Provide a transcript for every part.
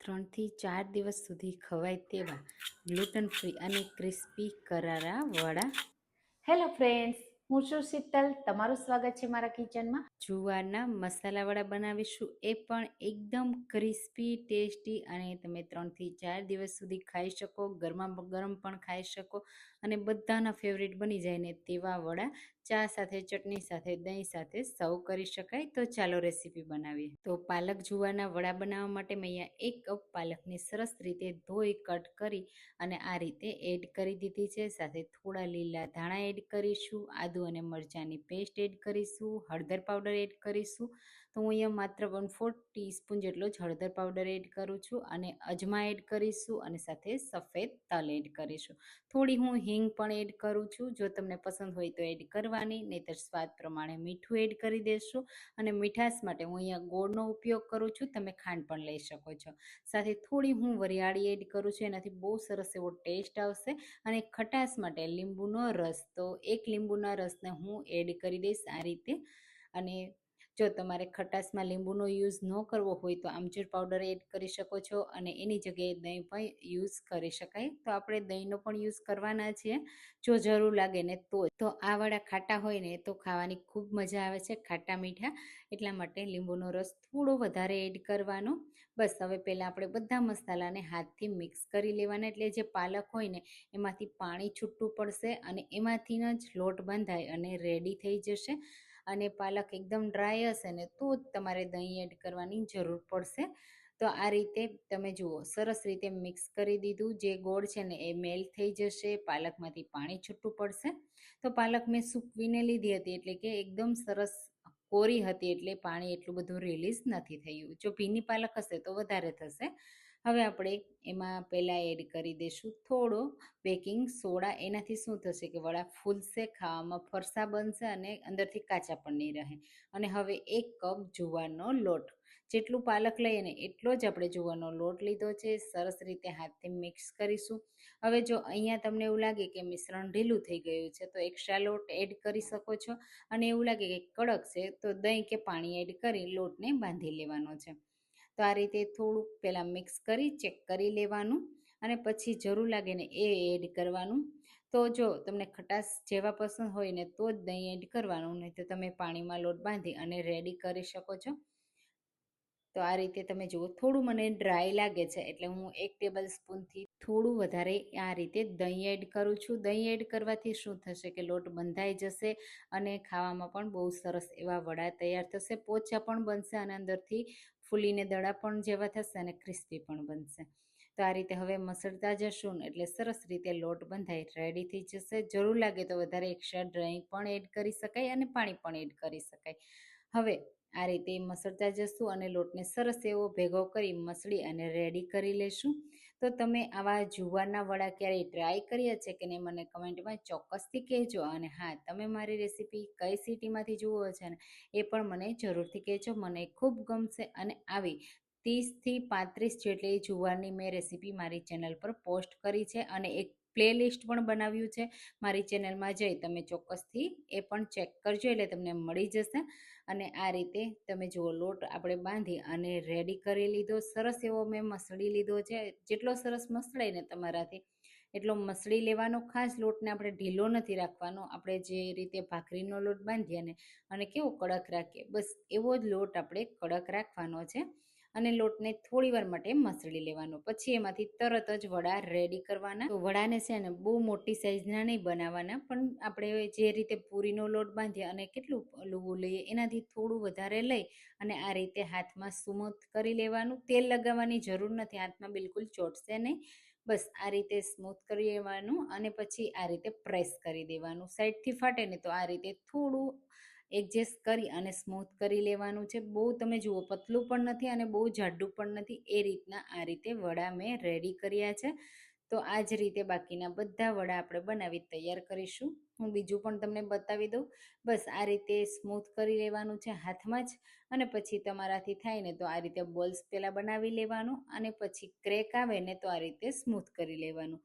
3 થી 4 દિવસ સુધી ખવાય તેવા ગ્લુટન ફ્રી અને ક્રિસ્પી કરારા વડા. હેલો ફ્રેન્ડ્સ, હું છું શીતલ. તમારું સ્વાગત છે મારા કિચનમાં. જુવારના મસાલા વડા બનાવીશું, એ પણ એકદમ ક્રિસ્પી ટેસ્ટી, અને તમે 3 થી 4 દિવસ સુધી ખાઈ શકો, ગરમા ગરમ પણ ખાઈ શકો અને બધાના ફેવરિટ બની જાય ને તેવા વડા ચા સાથે, ચટણી સાથે, દહીં સાથે સર્વ કરી શકાય. તો ચાલો રેસીપી બનાવીએ. તો પાલક જુવારના વડા બનાવવા માટે મેં અહીંયા 1 કપ પાલકને સરસ રીતે ધોઈ કટ કરી અને આ રીતે એડ કરી દીધી છે. સાથે થોડા લીલા ધાણા એડ કરીશું, આદુ અને મરચાંની પેસ્ટ એડ કરીશું, હળદર પાવડર એડ કરીશું. તો હું અહીંયા માત્ર 1/4 ટીસ્પૂન જેટલો જ હળદર પાવડર એડ કરું છું અને અજમા એડ કરીશું અને સાથે સફેદ તલ એડ કરીશું. થોડી હું હિંગ પણ એડ કરું છું, જો તમને પસંદ હોય તો એડ કરવાની, નહીંતર સ્વાદ પ્રમાણે મીઠું એડ કરી દેશું. અને મીઠાશ માટે હું અહીંયા ગોળનો ઉપયોગ કરું છું, તમે ખાંડ પણ લઈ શકો છો. સાથે થોડી હું વરિયાળી એડ કરું છું, એનાથી બહુ સરસ એવો ટેસ્ટ આવશે. અને ખટાશ માટે લીંબુનો રસ, તો 1 લીંબુના રસને હું એડ કરી દઈશ આ રીતે. અને જો તમારે ખટાશમાં લીંબુનો યુઝ ન કરવો હોય તો આમચૂર પાવડર એડ કરી શકો છો અને એની જગ્યાએ દહીં પણ યુઝ કરી શકાય. તો આપણે દહીંનો પણ યુઝ કરવાના છીએ જો જરૂર લાગે ને તો આ વડા ખાટા હોય ને તો ખાવાની ખૂબ મજા આવે છે, ખાટા મીઠા. એટલા માટે લીંબુનો રસ થોડો વધારે એડ કરવાનો. બસ હવે પહેલાં આપણે બધા મસાલાને હાથથી મિક્સ કરી લેવાના, એટલે જે પાલક હોય ને એમાંથી પાણી છૂટું પડશે અને એમાંથી જ લોટ બંધાય અને રેડી થઈ જશે. અને પાલક એકદમ ડ્રાય હશે ને તો જ તમારે દહીં એડ કરવાની જરૂર પડશે. તો આ રીતે તમે જુઓ, સરસ રીતે મિક્સ કરી દીધું. જે ગોળ છે ને એ મેલ્ટ થઈ જશે, પાલકમાંથી પાણી છૂટું પડશે. તો પાલક મેં સૂકવીને લીધી હતી, એટલે કે એકદમ સરસ કોરી હતી, એટલે પાણી એટલું બધું રિલીઝ નથી થયું. જો ભીની પાલક હશે તો વધારે થશે. હવે આપણે એમાં પહેલાં એડ કરી દઈશું થોડો બેકિંગ સોડા. એનાથી શું થશે કે વડા ફૂલશે, ખાવામાં ફરસા બનશે અને અંદરથી કાચા પણ નહીં રહે. અને હવે 1 કપ જુવારનો લોટ, જેટલું પાલક લઈએ ને એટલો જ આપણે જુવારનો લોટ લીધો છે. સરસ રીતે હાથથી મિક્સ કરીશું. હવે જો અહીંયા તમને એવું લાગે કે મિશ્રણ ઢીલું થઈ ગયું છે તો એક્સ્ટ્રા લોટ એડ કરી શકો છો, અને એવું લાગે કે કડક છે તો દહીં કે પાણી એડ કરી લોટને બાંધી લેવાનો છે. તો આ રીતે થોડુંક પહેલાં મિક્સ કરી ચેક કરી લેવાનું અને પછી જરૂર લાગે ને એ એડ કરવાનું. તો જો તમને ખટાશ જેવા પસંદ હોય ને તો જ દહીં એડ કરવાનું, નહીં તો તમે પાણીમાં લોટ બાંધી અને રેડી કરી શકો છો. તો આ રીતે તમે જુઓ, થોડું મને ડ્રાય લાગે છે એટલે હું 1 ટેબલ સ્પૂનથી થોડું વધારે આ રીતે દહીં એડ કરું છું. દહીં એડ કરવાથી શું થશે કે લોટ બંધાઈ જશે અને ખાવામાં પણ બહુ સરસ એવા વડા તૈયાર થશે, પોચા પણ બનશે અને અંદરથી ફૂલીને દડા પણ જેવા થશે અને ક્રિસ્પી પણ બનશે. તો આ રીતે હવે મસળતા જશું ને એટલે સરસ રીતે લોટ બંધાઈ રેડી થઈ જશે. જરૂર લાગે તો વધારે એક્સ્ટ્રા દહીં પણ એડ કરી શકાય અને પાણી પણ એડ કરી શકાય. હવે આ રીતે મસળતા જશું અને લોટને સરસ એવો ભેગો કરી મસળી અને રેડી કરી લેશું. તો તમે આવા જુવારના વડા ક્યારેય ટ્રાય કર્યા છે કે નહીં, મને કમેન્ટમાં ચોક્કસથી કહેજો. અને હા, તમે મારી રેસીપી કઈ સિટીમાંથી જુઓ છો ને એ પણ મને જરૂરથી કહેજો, મને ખૂબ ગમશે. અને આવી 30 થી 35 જેટલી જુવારની મેં રેસીપી મારી ચેનલ પર પોસ્ટ કરી છે અને એક પ્લેલિસ્ટ પણ બનાવ્યું છે. મારી ચેનલમાં જઈ તમે ચોક્કસથી એ પણ ચેક કરજો, એટલે તમને મળી જશે. અને આ રીતે તમે જુઓ, લોટ આપણે બાંધી અને રેડી કરી લીધો. સરસ એવો મેં મસળી લીધો છે. જેટલો સરસ મસળાય ને તમારાથી એટલો મસળી લેવાનો. ખાસ લોટને આપણે ઢીલો નથી રાખવાનો. આપણે જે રીતે ભાખરીનો લોટ બાંધીએ ને અને કેવો કડક રાખીએ, બસ એવો જ લોટ આપણે કડક રાખવાનો છે. અને લોટને થોડી વાર માટે મસળી લેવાનો, પછી એમાંથી તરત જ વડા રેડી કરવાના. તો વડાને છે ને બહુ મોટી સાઈઝના નહીં બનાવવાના, પણ આપણે જે રીતે પૂરીનો લોટ બાંધીએ અને કેટલું લોવું લઈએ એનાથી થોડું વધારે લઈ અને આ રીતે હાથમાં સ્મૂથ કરી લેવાનું. તેલ લગાવવાની જરૂર નથી, હાથમાં બિલકુલ ચોટશે નહીં. બસ આ રીતે સ્મૂથ કરી લેવાનું અને પછી આ રીતે પ્રેસ કરી દેવાનું. સાઈડથી ફાટે ને તો આ રીતે થોડું એડજસ્ટ કરી અને સ્મૂથ કરી લેવાનું છે. બહુ તમે જુઓ, પતલું પણ નથી અને બહુ જાડું પણ નથી. એ રીતના આ રીતે વડા મેં રેડી કર્યા છે. તો આ જ રીતે બાકીના બધા વડા આપણે બનાવી તૈયાર કરીશું. હું બીજું પણ તમને બતાવી દઉં. બસ આ રીતે સ્મૂથ કરી લેવાનું છે હાથમાં જ. અને પછી તમારાથી થાય ને તો આ રીતે બોલ્સ પહેલાં બનાવી લેવાનું અને પછી ક્રેક આવે ને તો આ રીતે સ્મૂથ કરી લેવાનું.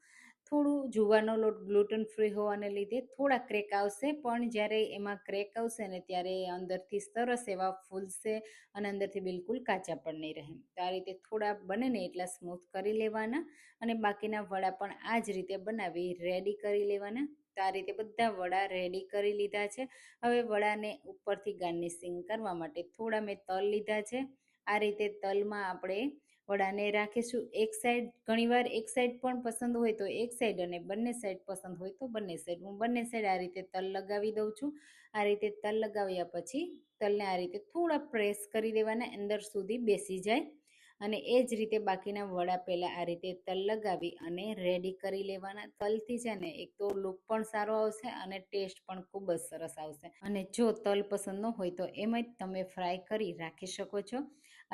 થોડું જુવારનો લોટ ગ્લુટન ફ્રી હોવાને લીધે થોડા ક્રેક આવશે, પણ જ્યારે એમાં ક્રેક આવશે ને ત્યારે અંદરથી સરસ એવા ફૂલશે અને અંદરથી બિલકુલ કાચા પણ નહીં રહે. તો આ રીતે થોડા બને ને એટલા સ્મૂથ કરી લેવાના અને બાકીના વડા પણ આ જ રીતે બનાવી રેડી કરી લેવાના. તો આ રીતે બધા વડા રેડી કરી લીધા છે. હવે વડાને ઉપરથી ગાર્નિશિંગ કરવા માટે થોડા મેં તલ લીધા છે. આ રીતે તલમાં આપણે વડાને રાખીશું એક સાઈડ. ઘણીવાર એક સાઈડ પણ પસંદ હોય તો એક સાઈડ અને બંને સાઈડ પસંદ હોય તો બંને સાઈડ. હું બંને સાઈડ આ રીતે તલ લગાવી દઉં છું. આ રીતે તલ લગાવ્યા પછી તલને આ રીતે થોડા પ્રેસ કરી દેવાના, અંદર સુધી બેસી જાય. અને એ જ રીતે બાકીના વડા પહેલાં આ રીતે તલ લગાવી અને રેડી કરી લેવાના. તલથી છે ને એક તો લુક પણ સારો આવશે અને ટેસ્ટ પણ ખૂબ જ સરસ આવશે. અને જો તલ પસંદ ન હોય તો એમ જ તમે ફ્રાય કરી રાખી શકો છો.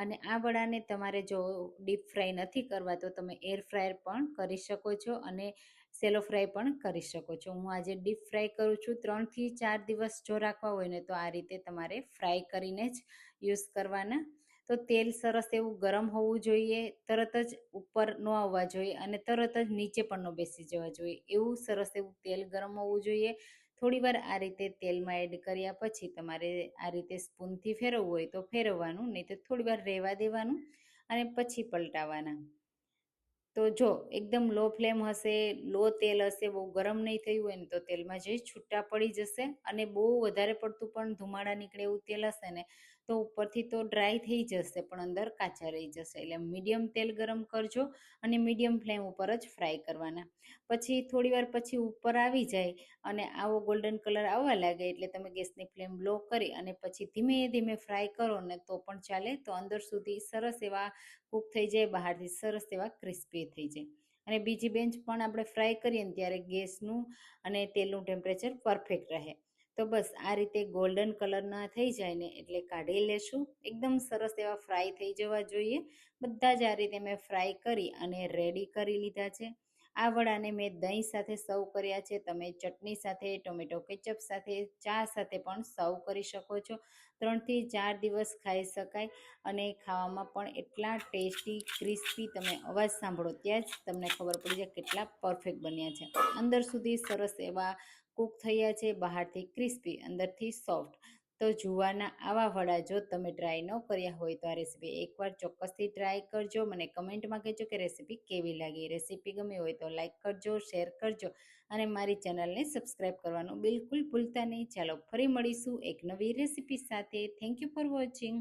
અને આ વડાને તમારે જો ડીપ ફ્રાય નથી કરવા તો તમે એર ફ્રાયર પણ કરી શકો છો અને સેલો ફ્રાય પણ કરી શકો છો. હું આજે ડીપ ફ્રાય કરું છું. 3 થી 4 દિવસ જો રાખવા હોય ને તો આ રીતે તમારે ફ્રાય કરીને જ યુઝ કરવાના. તો તેલ સરસ એવું ગરમ હોવું જોઈએ, તરત જ ઉપર ન આવવા જોઈએ અને તરત જ નીચે પણ ન બેસી જવા જોઈએ. એવું સરસ એવું તેલ ગરમ હોવું જોઈએ. થોડીવાર આ રીતે તેલમાં એડ કર્યા પછી તમારે આ રીતે સ્પૂનથી ફેરવવું હોય તો ફેરવવાનું, નહીં તો થોડીવાર રહેવા દેવાનું અને પછી પલટાવવાના. તો જો એકદમ લો ફ્લેમ હશે, લો તેલ હશે, બહુ ગરમ નહીં થયું હોય ને તો તેલમાં જે છૂટા પડી જશે. અને બહુ વધારે પડતું પણ ધુમાડા નીકળે એવું તેલ હશે ને તો ઉપરથી તો ડ્રાય થઈ જશે પણ અંદર કાચા રહી જશે. એટલે મીડિયમ તેલ ગરમ કરજો અને મીડિયમ ફ્લેમ ઉપર જ ફ્રાય કરવાના. પછી થોડીવાર પછી ઉપર આવી જાય અને આવો ગોલ્ડન કલર આવવા લાગે એટલે તમે ગેસની ફ્લેમ લો કરી અને પછી ધીમે ધીમે ફ્રાય કરો ને તો પણ ચાલે. તો અંદર સુધી સરસ એવા કૂક થઈ જાય, બહારથી સરસ એવા ક્રિસ્પી થઈ જાય. અને બીજી બેન્ચ પણ આપણે ફ્રાય કરીએ ને ત્યારે ગેસનું અને તેલનું ટેમ્પરેચર પરફેક્ટ રહે. તો બસ આ રીતે ગોલ્ડન કલરના થઈ જાય ને એટલે કાઢી લેશું. એકદમ સરસ એવા ફ્રાય થઈ જવા જોઈએ. બધા જ આ રીતે મેં ફ્રાય કરી અને રેડી કરી લીધા છે. આ વડાને મેં દહીં સાથે સર્વ કર્યા છે. તમે ચટણી સાથે, ટોમેટો કેચઅપ સાથે, ચા સાથે પણ સર્વ કરી શકો છો. 3 થી 4 દિવસ ખાઈ શકાય અને ખાવામાં પણ એટલા ટેસ્ટી ક્રિસ્પી, તમે અવાજ સાંભળો ત્યાં જ તમને ખબર પડી જાય કેટલા પરફેક્ટ બન્યા છે. અંદર સુધી સરસ એવા કૂક થયા છે, બહારથી ક્રિસ્પી, અંદરથી સોફ્ટ. તો જુવારના આવા વડા જો તમે ટ્રાય ન કર્યા હોય તો આ રેસીપી એકવાર ચોક્કસથી ટ્રાય કરજો. મને કમેન્ટમાં કહેજો કે રેસીપી કેવી લાગી. રેસીપી ગમી હોય તો લાઈક કરજો, શેર કરજો અને મારી ચેનલને સબસ્ક્રાઈબ કરવાનું બિલકુલ ભૂલતા નહીં. ચાલો ફરી મળીશું એક નવી રેસીપી સાથે. Thank you for watching.